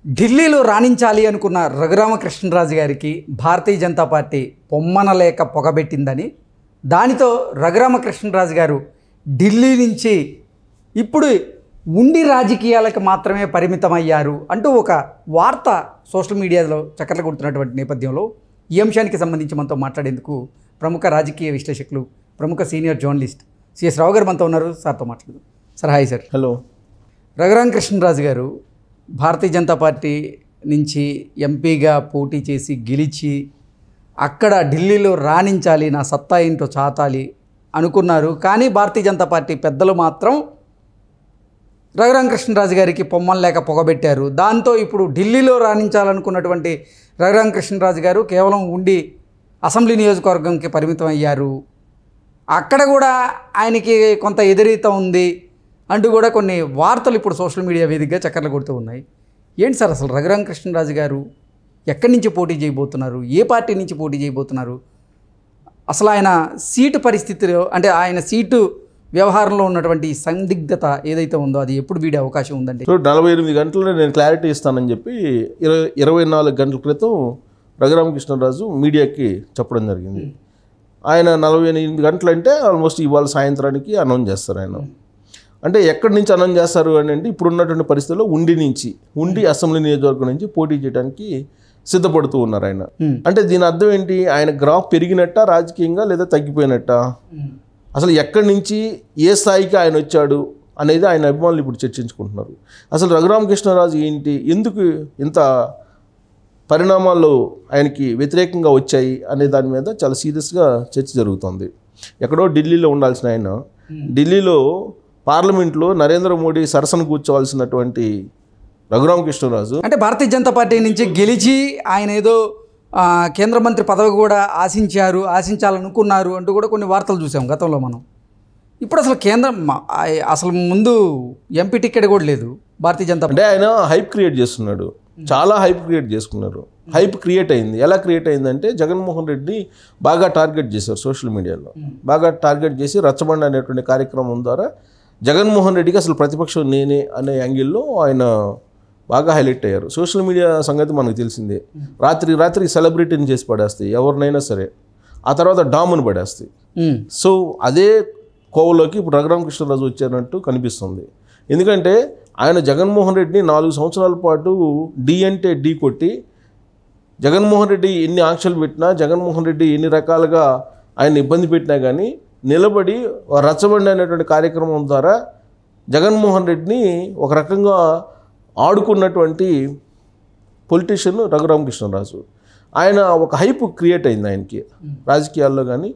ఢిల్లీలో రాణించాలి అనుకున్న రఘురామకృష్ణరాజు గారికి భారతీయ జనతా పార్టీ పొమ్మనలేక పొగబెట్టిందని, దానితో రఘురామకృష్ణరాజు గారు ఢిల్లీ నుంచి ఇప్పుడు ఉండి రాజకీయాలకు మాత్రమే పరిమితమయ్యారు అంటూ ఒక వార్త సోషల్ మీడియాలో చక్కర్లు కొడుతున్నటువంటి నేపథ్యంలో ఈ అంశానికి సంబంధించి మనతో మాట్లాడేందుకు ప్రముఖ రాజకీయ విశ్లేషకులు, ప్రముఖ సీనియర్ జర్నలిస్ట్ సిఎస్ రావు గారు మనతో ఉన్నారు. సార్తో మాట్లాడదాం. Sir, hi sir. Hello. Raghu Rama Krishna Raju garu Bharatiya Janata party నుంచి ఎంపీగా పోటీ చేసి గెలిచి అక్కడ ఢిల్లీలో రాణించాలి, నా సత్తా ఏంటో చాటాలి అనుకున్నారు. కానీ భారతీయ జనతా పార్టీ పెద్దలు మాత్రం రఘురామకృష్ణరాజు గారికి పొమ్మలు లేక పొగబెట్టారు. దాంతో ఇప్పుడు ఢిల్లీలో రాణించాలనుకున్నటువంటి రఘురామకృష్ణరాజు గారు కేవలం ఉండి అసెంబ్లీ నియోజకవర్గంకి పరిమితం అయ్యారు. అక్కడ కూడా ఆయనకి కొంత ఎదురీత ఉంది అంటూ కూడా కొన్ని వార్తలు ఇప్పుడు సోషల్ మీడియా వేదికగా చక్కర్లు కొడుతూ ఉన్నాయి. ఏంటి సార్ అసలు రఘురామకృష్ణరాజు గారు ఎక్కడి నుంచి పోటీ చేయబోతున్నారు? ఏ పార్టీ నుంచి పోటీ చేయబోతున్నారు? అసలు ఆయన సీటు పరిస్థితిలో, అంటే ఆయన సీటు వ్యవహారంలో ఉన్నటువంటి సందిగ్ధత ఏదైతే ఉందో అది ఎప్పుడు వీడే అవకాశం ఉందండి? 48 గంటల్లో నేను క్లారిటీ ఇస్తానని చెప్పి 24 గంటల క్రితం రఘురామకృష్ణరాజు మీడియాకి చెప్పడం జరిగింది. ఆయన 48 గంటలు అంటే ఆల్మోస్ట్ ఇవాళ సాయంత్రానికి అనౌన్స్ చేస్తారు. ఆయన అంటే ఎక్కడి నుంచి అనౌన్స్ చేస్తారు అని అంటే ఇప్పుడు ఉన్నటువంటి పరిస్థితుల్లో ఉండి అసెంబ్లీ నియోజకవర్గం నుంచి పోటీ చేయడానికి సిద్ధపడుతూ ఉన్నారు ఆయన. అంటే దీని అర్థం ఏంటి? ఆయన గ్రాఫ్ పెరిగినట్ట రాజకీయంగా, లేదా తగ్గిపోయినట్ట? అసలు ఎక్కడి నుంచి ఏ స్థాయికి ఆయన వచ్చాడు అనేది ఆయన అభిమానులు ఇప్పుడు చర్చించుకుంటున్నారు. అసలు రఘురామకృష్ణరాజు ఏంటి, ఎందుకు ఇంత పరిణామాలు ఆయనకి వ్యతిరేకంగా వచ్చాయి అనే దాని మీద చాలా సీరియస్గా చర్చ జరుగుతుంది. ఎక్కడో ఢిల్లీలో ఉండాల్సిన ఆయన ఢిల్లీలో పార్లమెంట్లో నరేంద్ర మోడీ సరసన కూర్చోవాల్సినటువంటి రఘురామకృష్ణరాజు అంటే భారతీయ జనతా పార్టీ నుంచి గెలిచి ఆయన ఏదో కేంద్ర మంత్రి పదవి కూడా ఆశించాలనుకున్నారు అంటూ కూడా కొన్ని వార్తలు చూసాం గతంలో మనం. ఇప్పుడు అసలు అసలు ముందు ఎంపీ టికెట్ కూడా లేదు భారతీయ జనతా అంటే ఆయన హైప్ క్రియేట్ చేస్తున్నాడు. చాలా హైప్ క్రియేట్ చేసుకున్నారు. హైప్ క్రియేట్ అయింది. ఎలా క్రియేట్ అయిందంటే జగన్మోహన్ రెడ్డి బాగా టార్గెట్ చేశారు సోషల్ మీడియాలో. బాగా టార్గెట్ చేసి రచ్చబండ అనేటువంటి కార్యక్రమం ద్వారా జగన్మోహన్ రెడ్డికి అసలు ప్రతిపక్షం నేనే అనే యాంగిల్లో ఆయన బాగా హైలైట్ అయ్యారు. సోషల్ మీడియా సంగతి మనకు తెలిసిందే. రాత్రి సెలబ్రిటీని చేసి పడేస్తాయి ఎవరినైనా సరే, ఆ తర్వాత డామ్ను పడేస్తాయి. సో అదే కోవలోకి ఇప్పుడు రఘురామకృష్ణరాజు వచ్చారంటూ కనిపిస్తుంది. ఎందుకంటే ఆయన జగన్మోహన్ రెడ్డిని 4 సంవత్సరాల పాటు డి అంటే ఢీ కొట్టి, జగన్మోహన్ రెడ్డి ఎన్ని ఆంక్షలు పెట్టినా, జగన్మోహన్ రెడ్డి ఎన్ని రకాలుగా ఆయన ఇబ్బంది పెట్టినా కానీ నిలబడి రచ్చబండి అనేటువంటి కార్యక్రమం ద్వారా జగన్మోహన్ రెడ్డిని ఒక రకంగా ఆడుకున్నటువంటి పొలిటీషియన్ రఘురామకృష్ణరాజు. ఆయన ఒక హైప్ క్రియేట్ అయింది ఆయనకి రాజకీయాల్లో కానీ,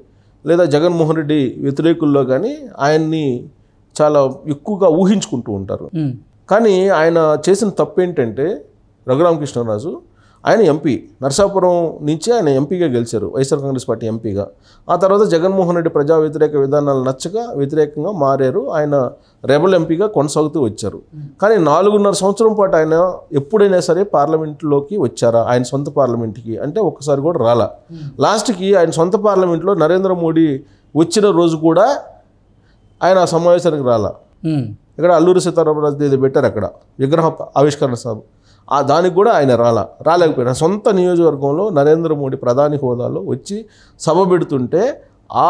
లేదా జగన్మోహన్ రెడ్డి వ్యతిరేకుల్లో కానీ ఆయన్ని చాలా ఎక్కువగా ఊహించుకుంటూ ఉంటారు. కానీ ఆయన చేసిన తప్పు ఏంటంటే రఘురామకృష్ణరాజు ఆయన ఎంపీ, నరసాపురం నుంచి ఆయన ఎంపీగా గెలిచారు, వైఎస్ఆర్ కాంగ్రెస్ పార్టీ ఎంపీగా. ఆ తర్వాత జగన్మోహన్ రెడ్డి ప్రజా వ్యతిరేక విధానాలు నచ్చక వ్యతిరేకంగా మారారు. ఆయన రెబల్ ఎంపీగా కొనసాగుతూ వచ్చారు. కానీ 4.5 సంవత్సరం పాటు ఆయన ఎప్పుడైనా సరే పార్లమెంట్లోకి వచ్చారా? ఆయన సొంత పార్లమెంట్కి అంటే ఒక్కసారి కూడా రాలా. లాస్ట్కి ఆయన సొంత పార్లమెంట్లో నరేంద్ర మోడీ వచ్చిన రోజు కూడా ఆయన ఆ సమావేశానికి రాలా. ఇక్కడ అల్లూరి సీతారామరాజు ఏదో పెట్టారు అక్కడ విగ్రహ ఆవిష్కరణ సభ, దానికి కూడా ఆయన రాలేకపోయినా సొంత నియోజకవర్గంలో నరేంద్ర మోడీ ప్రధాని హోదాలో వచ్చి సభ పెడుతుంటే ఆ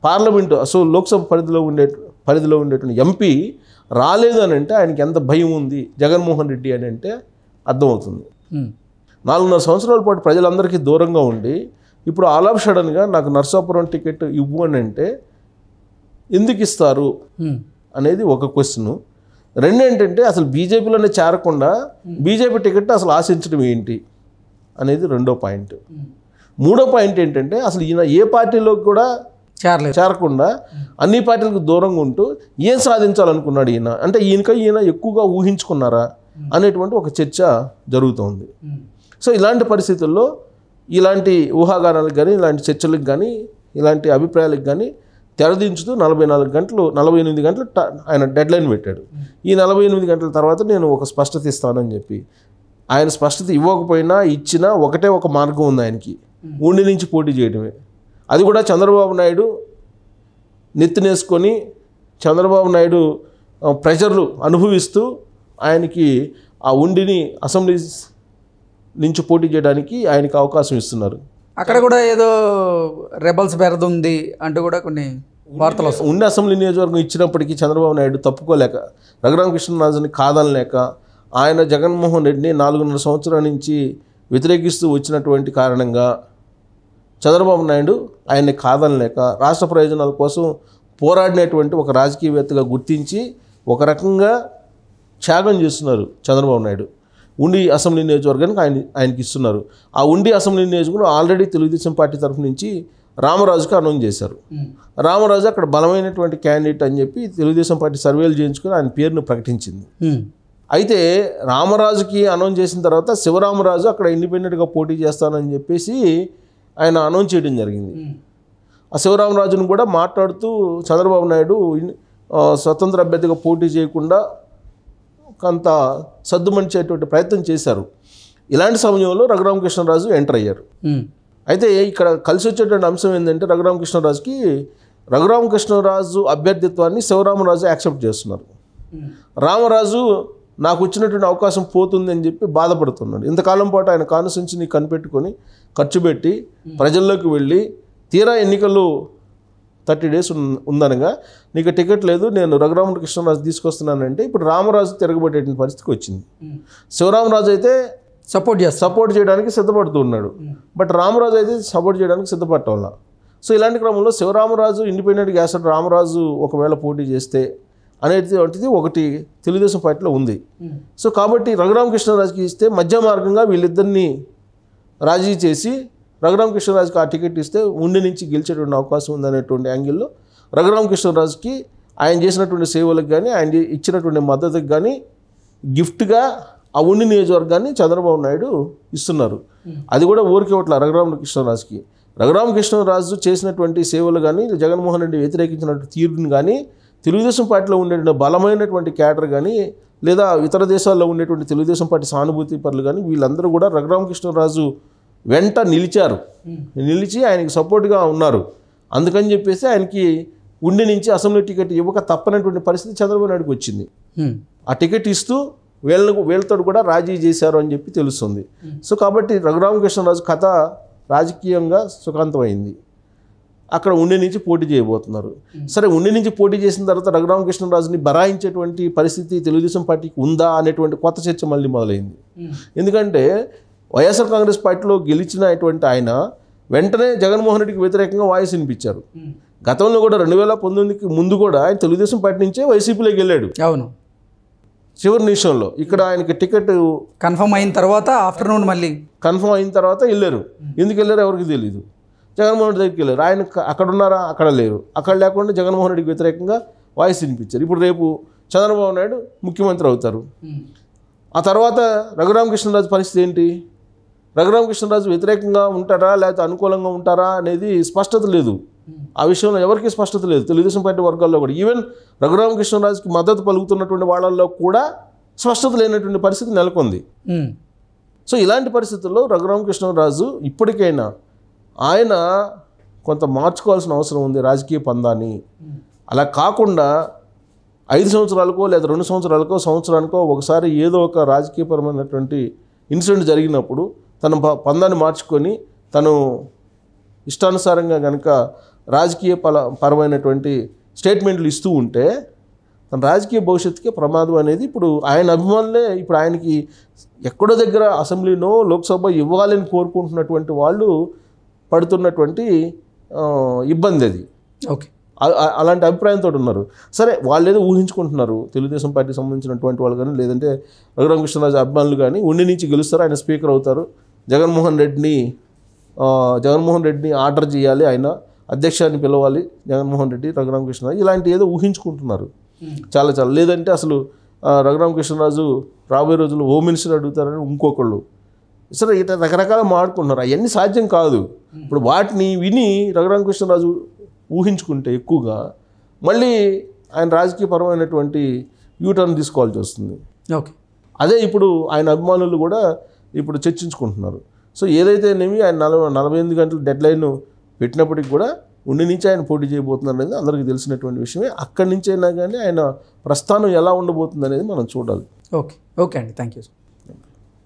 పార్లమెంటు అసలు లోక్సభ పరిధిలో ఉండేటువంటి ఎంపీ రాలేదు అని అంటే ఆయనకి ఎంత భయం ఉంది జగన్మోహన్ రెడ్డి అని అంటే అర్థమవుతుంది. 4.5 సంవత్సరాల పాటు ప్రజలందరికీ దూరంగా ఉండి ఇప్పుడు ఆల్ ఆఫ్ సడన్గా నాకు నర్సాపురం టికెట్ ఇవ్వు అని అంటే ఎందుకు ఇస్తారు అనేది ఒక క్వశ్చను. రెండు ఏంటంటే అసలు బీజేపీలోనే చేరకుండా బీజేపీ టికెట్ అసలు ఆశించడం ఏంటి అనేది రెండో పాయింట్. మూడో పాయింట్ ఏంటంటే అసలు ఈయన ఏ పార్టీలోకి కూడా చేరకుండా అన్ని పార్టీలకు దూరంగా ఉంటూ ఏం సాధించాలనుకున్నాడు ఈయన, అంటే ఈయన ఎక్కువగా ఊహించుకున్నారా అనేటువంటి ఒక చర్చ జరుగుతోంది. సో ఇలాంటి పరిస్థితుల్లో ఇలాంటి ఊహాగానాలకు కానీ, ఇలాంటి చర్చలకు కానీ, ఇలాంటి అభిప్రాయాలకు కానీ తెరదించుతూ 48 గంటలు ఆయన డెడ్ లైన్ పెట్టాడు. ఈ 48 గంటల తర్వాత నేను ఒక స్పష్టత ఇస్తానని చెప్పి ఆయన స్పష్టత ఇవ్వకపోయినా ఇచ్చినా ఒకటే ఒక మార్గం ఉంది ఆయనకి, ఉండి నుంచి పోటీ చేయడమే. అది కూడా చంద్రబాబు నాయుడు నెత్తినేసుకొని చంద్రబాబు నాయుడు ప్రెషర్లు అనుభవిస్తూ ఆయనకి ఆ ఉండిని అసెంబ్లీ నుంచి పోటీ చేయడానికి ఆయనకి అవకాశం ఇస్తున్నారు. అక్కడ కూడా ఏదో రెబల్స్ బెరదుంది అంటూ కూడా కొన్ని వార్తలు వస్తాయి. ఉండి అసెంబ్లీ నియోజకవర్గం ఇచ్చినప్పటికీ చంద్రబాబు నాయుడు తప్పుకోలేక, రఘురామకృష్ణరాజుని కాదనలేక, ఆయన జగన్మోహన్ రెడ్డిని 4.5 సంవత్సరాల నుంచి వ్యతిరేకిస్తూ వచ్చినటువంటి కారణంగా చంద్రబాబు నాయుడు ఆయన్ని కాదనలేక రాష్ట్ర ప్రయోజనాల కోసం పోరాడినటువంటి ఒక రాజకీయవేత్తగా గుర్తించి ఒక రకంగా త్యాగం చేస్తున్నారు చంద్రబాబు నాయుడు. ఉండి అసెంబ్లీ నియోజకవర్గానికి ఆయనకి ఇస్తున్నారు. ఆ ఉండి అసెంబ్లీ నియోజకవర్గం ఆల్రెడీ తెలుగుదేశం పార్టీ తరఫు నుంచి రామరాజుకి అనౌన్స్ చేశారు. రామరాజు అక్కడ బలమైనటువంటి క్యాండిడేట్ అని చెప్పి తెలుగుదేశం పార్టీ సర్వేలు చేయించుకుని ఆయన పేరును ప్రకటించింది. అయితే రామరాజుకి అనౌన్స్ చేసిన తర్వాత శివరామరాజు అక్కడ ఇండిపెండెంట్గా పోటీ చేస్తానని చెప్పేసి ఆయన అనౌన్స్ చేయడం జరిగింది. ఆ శివరామరాజును కూడా మాట్లాడుతూ చంద్రబాబు నాయుడు స్వతంత్ర అభ్యర్థిగా పోటీ చేయకుండా కొంత సద్దుమణిచేటువంటి ప్రయత్నం చేశారు. ఇలాంటి సమయంలో రఘురామకృష్ణరాజు ఎంటర్ అయ్యారు. అయితే ఇక్కడ కలిసి వచ్చేటువంటి అంశం ఏంటంటే రఘురామకృష్ణరాజు అభ్యర్థిత్వాన్ని శివరామరాజు యాక్సెప్ట్ చేస్తున్నారు. రామరాజు నాకు వచ్చినటువంటి అవకాశం పోతుంది అని చెప్పి బాధపడుతున్నాడు. ఇంతకాలం పాటు ఆయన కాన్స్టిట్యున్సీని కనిపెట్టుకొని ఖర్చు పెట్టి ప్రజల్లోకి వెళ్ళి తీరా ఎన్నికలు 30 days ఉందనగా నీకు టికెట్ లేదు, నేను రఘురామకృష్ణరాజు తీసుకొస్తున్నానంటే ఇప్పుడు రామరాజు తిరగబడేటువంటి పరిస్థితికి వచ్చింది. శివరామరాజు అయితే సపోర్ట్ చేయడానికి సిద్ధపడుతూ ఉన్నాడు, బట్ రామరాజు అయితే సపోర్ట్ చేయడానికి సిద్ధపడటం వల్ల. సో ఇలాంటి క్రమంలో శివరామరాజు ఇండిపెండెంట్గా వేస్తాడు, రామరాజు ఒకవేళ పోటీ చేస్తే అనేది ఒకటి తెలుగుదేశం పార్టీలో ఉంది. సో కాబట్టి రఘురామకృష్ణరాజుకి ఇస్తే మధ్య మార్గంగా వీళ్ళిద్దరినీ రాజీ చేసి రఘురామకృష్ణరాజుకి ఆ టికెట్ ఇస్తే ఉండి నుంచి గెలిచేటువంటి అవకాశం ఉందనేటువంటి యాంగిల్లో రఘురామకృష్ణరాజుకి ఆయన చేసినటువంటి సేవలకు కానీ ఆయన ఇచ్చినటువంటి మద్దతుకు కానీ గిఫ్ట్గా ఆ ఉండి నియోజకవర్గాన్ని చంద్రబాబు నాయుడు ఇస్తున్నారు. అది కూడా ఊరికే ఒకట్ల రఘురామకృష్ణరాజుకి. రఘురామకృష్ణరాజు చేసినటువంటి సేవలు కానీ జగన్మోహన్ రెడ్డి వ్యతిరేకించినటువంటి తీరుని కానీ తెలుగుదేశం పార్టీలో ఉండే బలమైనటువంటి క్యాడర్ కానీ లేదా ఇతర దేశాల్లో ఉండేటువంటి తెలుగుదేశం పార్టీ సానుభూతి పరులు కానీ వీళ్ళందరూ కూడా రఘురామకృష్ణరాజు వెంట నిలిచి ఆయనకి సపోర్ట్గా ఉన్నారు. అందుకని చెప్పేసి ఆయనకి ఉండి నుంచి అసెంబ్లీ టికెట్ ఇవ్వక తప్పనటువంటి పరిస్థితి చంద్రబాబు నాయుడుకి వచ్చింది. ఆ టికెట్ ఇస్తూ వీళ్ళతో కూడా రాజీ చేశారు అని చెప్పి తెలుస్తుంది. సో కాబట్టి రఘురామకృష్ణరాజు కథ రాజకీయంగా సుఖాంతమైంది. అక్కడ ఉండి నుంచి పోటీ చేయబోతున్నారు. సరే, ఉండి నుంచి పోటీ చేసిన తర్వాత రఘురామకృష్ణరాజుని బరాయించేటువంటి పరిస్థితి తెలుగుదేశం పార్టీకి ఉందా అనేటువంటి కొత్త చర్చ మళ్ళీ మొదలైంది. ఎందుకంటే వైఎస్ఆర్ కాంగ్రెస్ పార్టీలో గెలిచినటువంటి ఆయన వెంటనే జగన్మోహన్ రెడ్డికి వ్యతిరేకంగా వాయిస్ వినిపించారు. గతంలో కూడా 2019కి ముందు కూడా ఆయన తెలుగుదేశం పార్టీ నుంచే వైసీపీలోకి వెళ్ళాడు. అవును, చివరి నిమిషంలో ఇక్కడ ఆయనకి టికెట్ కన్ఫర్మ్ అయిన తర్వాత ఆఫ్టర్నూన్ మళ్ళీ కన్ఫర్మ్ అయిన తర్వాత వెళ్ళారు. ఎందుకు వెళ్ళారు ఎవరికి తెలియదు. జగన్మోహన్ రెడ్డి దగ్గరికి వెళ్ళారు. ఆయన అక్కడ ఉన్నారా, అక్కడ లేరు. అక్కడ లేకుండా జగన్మోహన్ రెడ్డికి వ్యతిరేకంగా వాయిస్ వినిపించారు. ఇప్పుడు రేపు చంద్రబాబు నాయుడు ముఖ్యమంత్రి అవుతారు. ఆ తర్వాత రఘురామకృష్ణరాజు పరిస్థితి ఏంటి? రఘురామకృష్ణరాజు వ్యతిరేకంగా ఉంటారా లేకపోతే అనుకూలంగా ఉంటారా అనేది స్పష్టత లేదు. ఆ విషయంలో ఎవరికి స్పష్టత లేదు తెలుగుదేశం పార్టీ వర్గాల్లో కూడా. ఈవెన్ రఘురామకృష్ణరాజుకి మద్దతు పలుకుతున్నటువంటి వాళ్ళల్లో కూడా స్పష్టత లేనటువంటి పరిస్థితి నెలకొంది. సో ఇలాంటి పరిస్థితుల్లో రఘురామకృష్ణరాజు ఇప్పటికైనా ఆయన కొంత మార్చుకోవాల్సిన అవసరం ఉంది రాజకీయ పందాన్ని. అలా కాకుండా 5 సంవత్సరాలకో లేదా 2 సంవత్సరాలకో సంవత్సరానికో ఒకసారి ఏదో ఒక రాజకీయపరమైనటువంటి ఇన్సిడెంట్ జరిగినప్పుడు తన పందాన్ని మార్చుకొని తను ఇష్టానుసారంగా కనుక రాజకీయ పరమైనటువంటి స్టేట్మెంట్లు ఇస్తూ ఉంటే తన రాజకీయ భవిష్యత్తుకే ప్రమాదం అనేది ఇప్పుడు ఆయన అభిమానులే ఇప్పుడు ఆయనకి ఎక్కడో దగ్గర అసెంబ్లీనో లోక్సభ ఇవ్వాలని కోరుకుంటున్నటువంటి వాళ్ళు పడుతున్నటువంటి ఇబ్బంది అది. ఓకే, అలాంటి అభిప్రాయంతో ఉన్నారు. సరే, వాళ్ళు ఏదో ఊహించుకుంటున్నారు తెలుగుదేశం పార్టీకి సంబంధించినటువంటి వాళ్ళు కానీ లేదంటే రఘురామకృష్ణరాజు అభిమానులు కానీ ఉండి నుంచి గెలుస్తారు, ఆయన స్పీకర్ అవుతారు, జగన్మోహన్ రెడ్డిని ఆర్డర్ చేయాలి, ఆయన అధ్యక్షాన్ని పిలవాలి జగన్మోహన్ రెడ్డి రఘురామకృష్ణరాజు, ఇలాంటి ఏదో ఊహించుకుంటున్నారు చాలా. లేదంటే అసలు రఘురామకృష్ణరాజు రాబోయే రోజుల్లో హోమ్ మినిస్టర్ అడుగుతారని ఇంకొకళ్ళు. సరే, ఇట్లా రకరకాల మాట్లాడుకుంటున్నారు. అవన్నీ సాధ్యం కాదు. ఇప్పుడు వాటిని విని రఘురామకృష్ణరాజు ఊహించుకుంటే ఎక్కువగా మళ్ళీ ఆయన రాజకీయపరమైనటువంటి యూటర్న్ తీసుకోవాల్సి వస్తుంది. ఓకే, అదే ఇప్పుడు ఆయన అభిమానులు కూడా ఇప్పుడు చర్చించుకుంటున్నారు. సో ఏదైతేనేమి ఆయన 48 గంటల డెడ్లైన్ పెట్టినప్పటికి కూడా ఉండి నుంచి ఆయన పోటీ చేయబోతున్నారు అనేది అందరికీ తెలిసినటువంటి విషయమే. అక్కడి నుంచి అయినా కానీ ఆయన ప్రస్థానం ఎలా ఉండబోతుంది అనేది మనం చూడాలి. ఓకే అండి, థ్యాంక్ యూ.